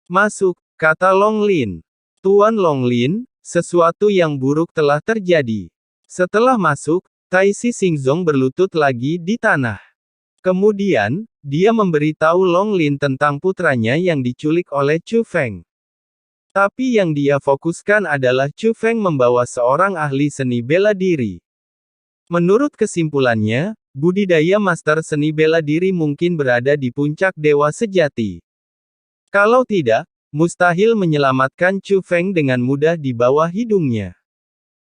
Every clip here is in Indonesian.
Masuk, kata Long Lin. Tuan Long Lin, sesuatu yang buruk telah terjadi. Setelah masuk, Tai Si Xingzong berlutut lagi di tanah. Kemudian, dia memberitahu Long Lin tentang putranya yang diculik oleh Chu Feng. Tapi yang dia fokuskan adalah Chu Feng membawa seorang ahli seni bela diri. Menurut kesimpulannya, budidaya master seni bela diri mungkin berada di puncak dewa sejati. Kalau tidak, mustahil menyelamatkan Chu Feng dengan mudah di bawah hidungnya.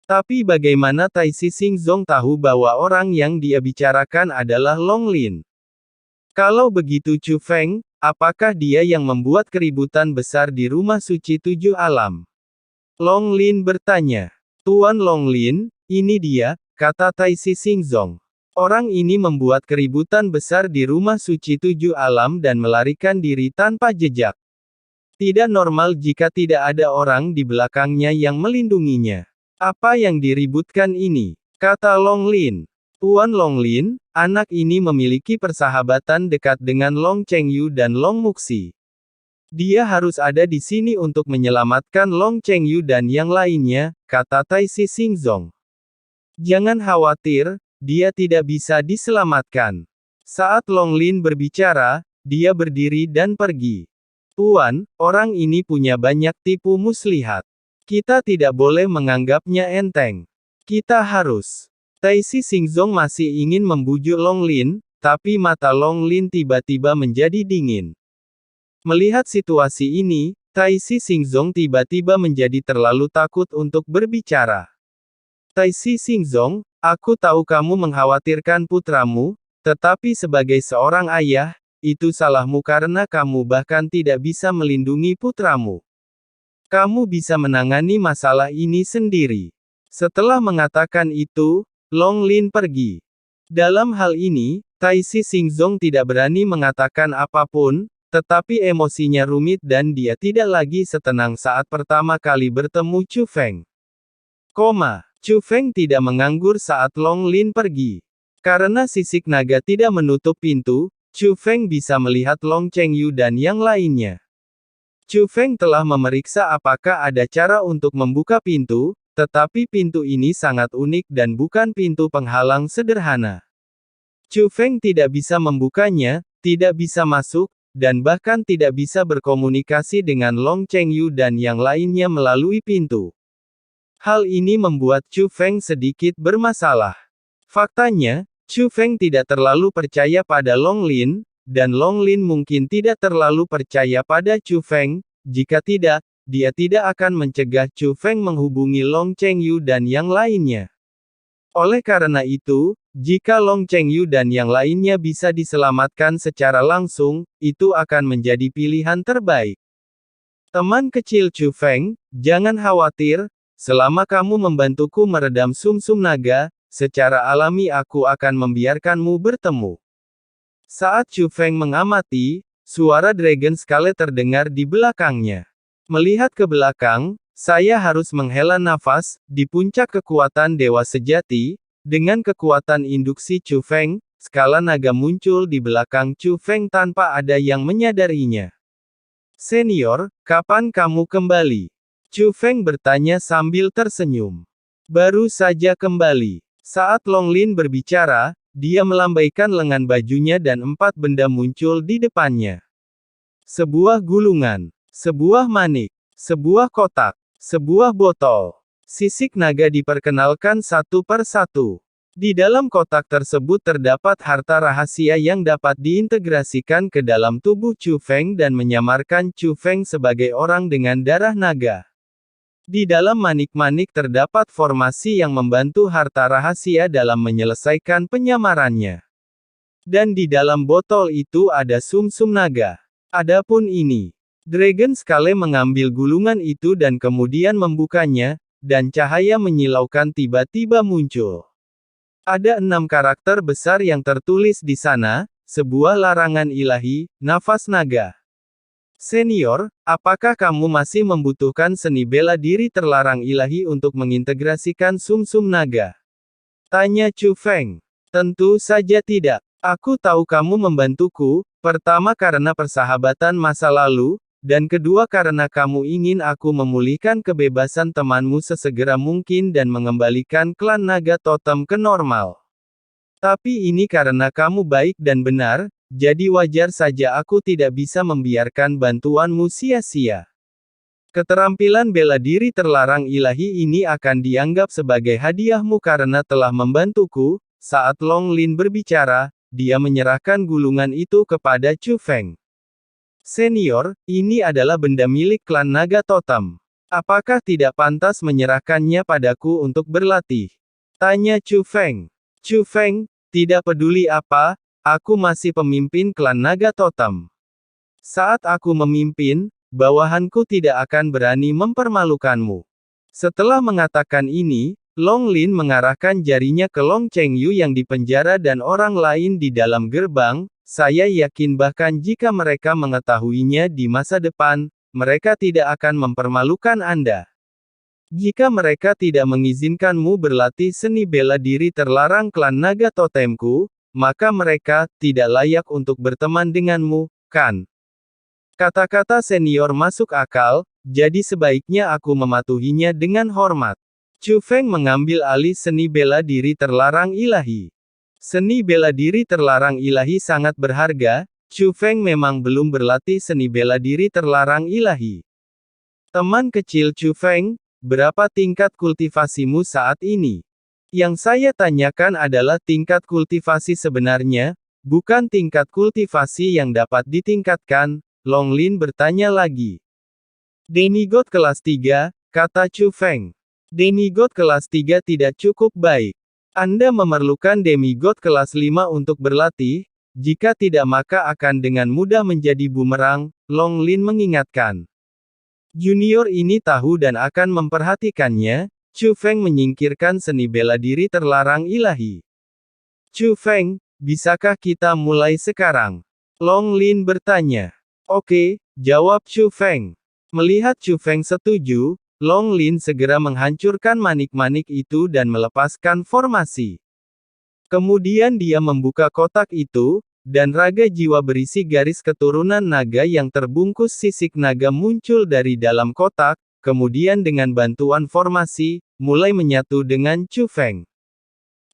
Tapi bagaimana Tai Si Xingzong tahu bahwa orang yang dia bicarakan adalah Long Lin? Kalau begitu Chu Feng, apakah dia yang membuat keributan besar di rumah suci 7 alam? Long Lin bertanya. Tuan Long Lin, ini dia, kata Tai Si Xingzong. Orang ini membuat keributan besar di rumah suci 7 alam dan melarikan diri tanpa jejak. Tidak normal jika tidak ada orang di belakangnya yang melindunginya. Apa yang diributkan ini? Kata Long Lin. Tuan Long Lin, anak ini memiliki persahabatan dekat dengan Long Chengyu dan Long Muxi. Dia harus ada di sini untuk menyelamatkan Long Chengyu dan yang lainnya, kata Tai Si Xingzong. Jangan khawatir, dia tidak bisa diselamatkan. Saat Long Lin berbicara, dia berdiri dan pergi. Tuan, orang ini punya banyak tipu muslihat. Kita tidak boleh menganggapnya enteng. Kita harus. Tai Si Xingzong masih ingin membujuk Long Lin, tapi mata Long Lin tiba-tiba menjadi dingin. Melihat situasi ini, Tai Si Xingzong tiba-tiba menjadi terlalu takut untuk berbicara. Tai Si Xingzong, aku tahu kamu mengkhawatirkan putramu, tetapi sebagai seorang ayah, itu salahmu karena kamu bahkan tidak bisa melindungi putramu. Kamu bisa menangani masalah ini sendiri. Setelah mengatakan itu, Long Lin pergi. Dalam hal ini, Tai Si Xingzong tidak berani mengatakan apapun, tetapi emosinya rumit dan dia tidak lagi setenang saat pertama kali bertemu Chu Feng. Chu Feng tidak menganggur saat Long Lin pergi. Karena sisik naga tidak menutup pintu, Chu Feng bisa melihat Long Chengyu dan yang lainnya. Chu Feng telah memeriksa apakah ada cara untuk membuka pintu, tetapi pintu ini sangat unik dan bukan pintu penghalang sederhana. Chu Feng tidak bisa membukanya, tidak bisa masuk, dan bahkan tidak bisa berkomunikasi dengan Long Chengyu dan yang lainnya melalui pintu. Hal ini membuat Chu Feng sedikit bermasalah. Faktanya, Chu Feng tidak terlalu percaya pada Long Lin, dan Long Lin mungkin tidak terlalu percaya pada Chu Feng. Jika tidak, dia tidak akan mencegah Chu Feng menghubungi Long Chengyu dan yang lainnya. Oleh karena itu, jika Long Chengyu dan yang lainnya bisa diselamatkan secara langsung, itu akan menjadi pilihan terbaik. Teman kecil Chu Feng, jangan khawatir, selama kamu membantuku meredam sumsum naga, secara alami aku akan membiarkanmu bertemu. Saat Chu Feng mengamati, suara Dragon Scale terdengar di belakangnya. Melihat ke belakang, saya harus menghela nafas, di puncak kekuatan dewa sejati, dengan kekuatan induksi Chu Feng, skala naga muncul di belakang Chu Feng tanpa ada yang menyadarinya. Senior, kapan kamu kembali? Chu Feng bertanya sambil tersenyum. Baru saja kembali. Saat Long Lin berbicara, dia melambaikan lengan bajunya dan 4 benda muncul di depannya. Sebuah gulungan, sebuah manik, sebuah kotak, sebuah botol. Sisik naga diperkenalkan satu per satu. Di dalam kotak tersebut terdapat harta rahasia yang dapat diintegrasikan ke dalam tubuh Chu Feng dan menyamarkan Chu Feng sebagai orang dengan darah naga. Di dalam manik-manik terdapat formasi yang membantu harta rahasia dalam menyelesaikan penyamarannya. Dan di dalam botol itu ada sumsum naga. Adapun ini, Dragon Scale mengambil gulungan itu dan kemudian membukanya, dan cahaya menyilaukan tiba-tiba muncul. Ada 6 karakter besar yang tertulis di sana, sebuah larangan ilahi, nafas naga. Senior, apakah kamu masih membutuhkan seni bela diri terlarang ilahi untuk mengintegrasikan sumsum naga? Tanya Chu Feng. Tentu saja tidak. Aku tahu kamu membantuku, pertama karena persahabatan masa lalu, Dan kedua karena kamu ingin aku memulihkan kebebasan temanmu sesegera mungkin dan mengembalikan klan naga totem ke normal. Tapi ini karena kamu baik dan benar, jadi wajar saja aku tidak bisa membiarkan bantuanmu sia-sia. Keterampilan bela diri terlarang ilahi ini akan dianggap sebagai hadiahmu karena telah membantuku. Saat Long Lin berbicara, dia menyerahkan gulungan itu kepada Chu Feng. Senior, ini adalah benda milik klan naga totem. Apakah tidak pantas menyerahkannya padaku untuk berlatih? Tanya Chu Feng. Chu Feng, tidak peduli apa, aku masih pemimpin klan naga totem. Saat aku memimpin, bawahanku tidak akan berani mempermalukanmu. Setelah mengatakan ini, Long Lin mengarahkan jarinya ke Long Chengyu yang dipenjara dan orang lain di dalam gerbang. Saya yakin bahkan jika mereka mengetahuinya di masa depan, mereka tidak akan mempermalukan Anda. Jika mereka tidak mengizinkanmu berlatih seni bela diri terlarang klan naga totemku, maka mereka tidak layak untuk berteman denganmu, kan? Kata-kata senior masuk akal, jadi sebaiknya aku mematuhinya dengan hormat. Chu Feng mengambil alih seni bela diri terlarang ilahi. Seni bela diri terlarang ilahi sangat berharga. Chu Feng memang belum berlatih seni bela diri terlarang ilahi. Teman kecil Chu Feng, berapa tingkat kultivasimu saat ini? Yang saya tanyakan adalah tingkat kultivasi sebenarnya, bukan tingkat kultivasi yang dapat ditingkatkan. Long Lin bertanya lagi. Demigod kelas 3, kata Chu Feng. Demigod kelas 3 tidak cukup baik. Anda memerlukan demigod kelas 5 untuk berlatih, jika tidak maka akan dengan mudah menjadi bumerang, Long Lin mengingatkan. Junior ini tahu dan akan memperhatikannya. Chu Feng menyingkirkan seni bela diri terlarang ilahi. Chu Feng, bisakah kita mulai sekarang? Long Lin bertanya. Oke, jawab Chu Feng. Melihat Chu Feng setuju, Long Lin segera menghancurkan manik-manik itu dan melepaskan formasi. Kemudian dia membuka kotak itu, dan raga jiwa berisi garis keturunan naga yang terbungkus sisik naga muncul dari dalam kotak, kemudian dengan bantuan formasi, mulai menyatu dengan Chu Feng.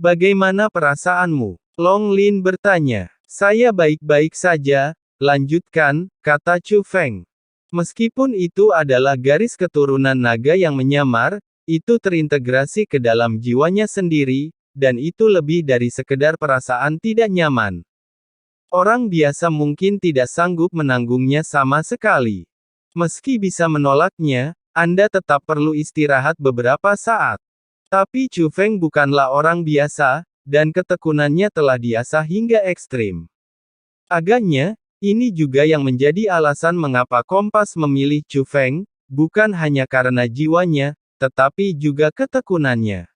Bagaimana perasaanmu? Long Lin bertanya. Saya baik-baik saja, lanjutkan, kata Chu Feng. Meskipun itu adalah garis keturunan naga yang menyamar, itu terintegrasi ke dalam jiwanya sendiri, dan itu lebih dari sekedar perasaan tidak nyaman. Orang biasa mungkin tidak sanggup menanggungnya sama sekali. Meski bisa menolaknya, Anda tetap perlu istirahat beberapa saat. Tapi Chu Feng bukanlah orang biasa, dan ketekunannya telah diasah hingga ekstrim. Agaknya, ini juga yang menjadi alasan mengapa Kompas memilih Chu Feng, bukan hanya karena jiwanya, tetapi juga ketekunannya.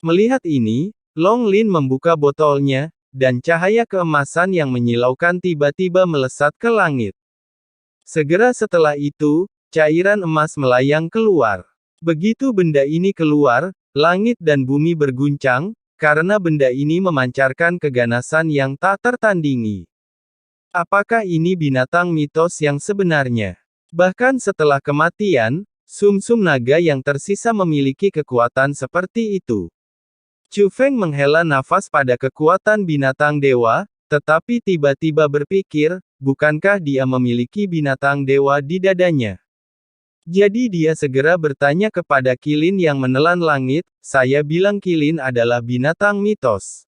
Melihat ini, Long Lin membuka botolnya, dan cahaya keemasan yang menyilaukan tiba-tiba melesat ke langit. Segera setelah itu, cairan emas melayang keluar. Begitu benda ini keluar, langit dan bumi berguncang, karena benda ini memancarkan keganasan yang tak tertandingi. Apakah ini binatang mitos yang sebenarnya? Bahkan setelah kematian, sumsum naga yang tersisa memiliki kekuatan seperti itu. Chu Feng menghela nafas pada kekuatan binatang dewa, tetapi tiba-tiba berpikir, bukankah dia memiliki binatang dewa di dadanya? Jadi dia segera bertanya kepada Qilin yang menelan langit, saya bilang Qilin adalah binatang mitos.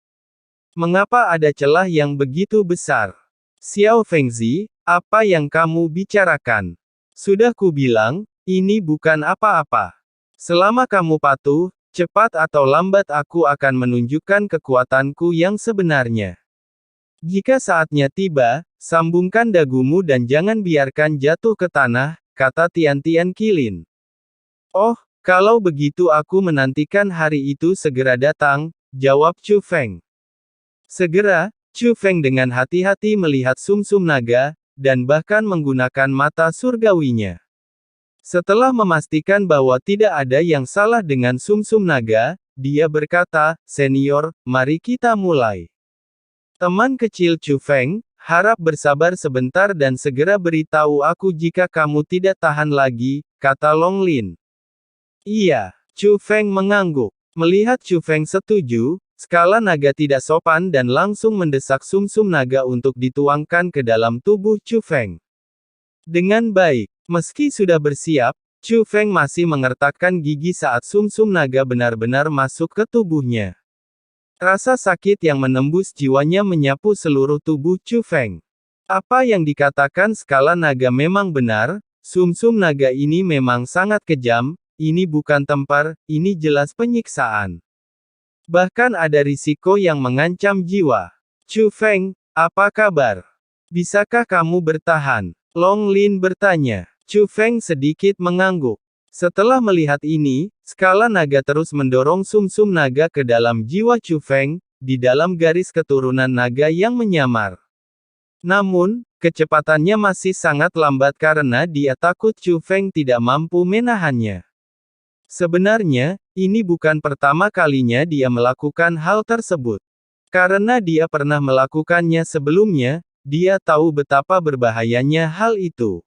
Mengapa ada celah yang begitu besar? Xiao Fengzi, apa yang kamu bicarakan? Sudah kubilang, ini bukan apa-apa. Selama kamu patuh, cepat atau lambat aku akan menunjukkan kekuatanku yang sebenarnya. Jika saatnya tiba, sambungkan dagumu dan jangan biarkan jatuh ke tanah, kata Tian-Tian Qilin. Oh, kalau begitu aku menantikan hari itu segera datang, jawab Chu Feng. Segera, Chu Feng dengan hati-hati melihat sumsum naga, dan bahkan menggunakan mata surgawinya. Setelah memastikan bahwa tidak ada yang salah dengan sumsum naga, dia berkata, senior, mari kita mulai. Teman kecil Chu Feng, Harap bersabar sebentar dan segera beritahu aku jika kamu tidak tahan lagi, kata Long Lin. Iya, Chu Feng mengangguk. Melihat Chu Feng setuju, skala naga tidak sopan dan langsung mendesak sumsum naga untuk dituangkan ke dalam tubuh Chu Feng. Dengan baik, meski sudah bersiap, Chu Feng masih mengertakkan gigi saat sumsum naga benar-benar masuk ke tubuhnya. Rasa sakit yang menembus jiwanya menyapu seluruh tubuh Chu Feng. Apa yang dikatakan skala naga memang benar, sumsum naga ini memang sangat kejam, ini bukan tempar, ini jelas penyiksaan. Bahkan ada risiko yang mengancam jiwa. Chu Feng, apa kabar? Bisakah kamu bertahan? Long Lin bertanya. Chu Feng sedikit mengangguk. Setelah melihat ini, skala naga terus mendorong sumsum naga ke dalam jiwa Chu Feng, di dalam garis keturunan naga yang menyamar. Namun, kecepatannya masih sangat lambat karena dia takut Chu Feng tidak mampu menahannya. Sebenarnya, ini bukan pertama kalinya dia melakukan hal tersebut. Karena dia pernah melakukannya sebelumnya, dia tahu betapa berbahayanya hal itu.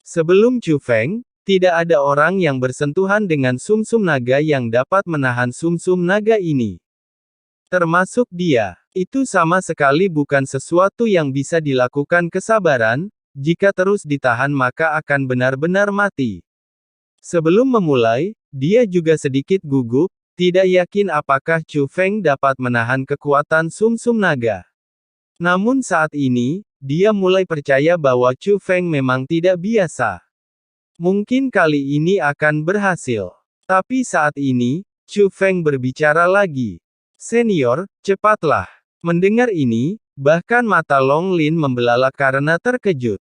Sebelum Chu Feng, tidak ada orang yang bersentuhan dengan sumsum naga yang dapat menahan sumsum naga ini. Termasuk dia. Itu sama sekali bukan sesuatu yang bisa dilakukan kesabaran, jika terus ditahan maka akan benar-benar mati. Sebelum memulai, dia juga sedikit gugup, tidak yakin apakah Chu Feng dapat menahan kekuatan sumsum naga. Namun saat ini, dia mulai percaya bahwa Chu Feng memang tidak biasa. Mungkin kali ini akan berhasil. Tapi saat ini, Chu Feng berbicara lagi. Senior, cepatlah. Mendengar ini, bahkan mata Long Lin membelalak karena terkejut.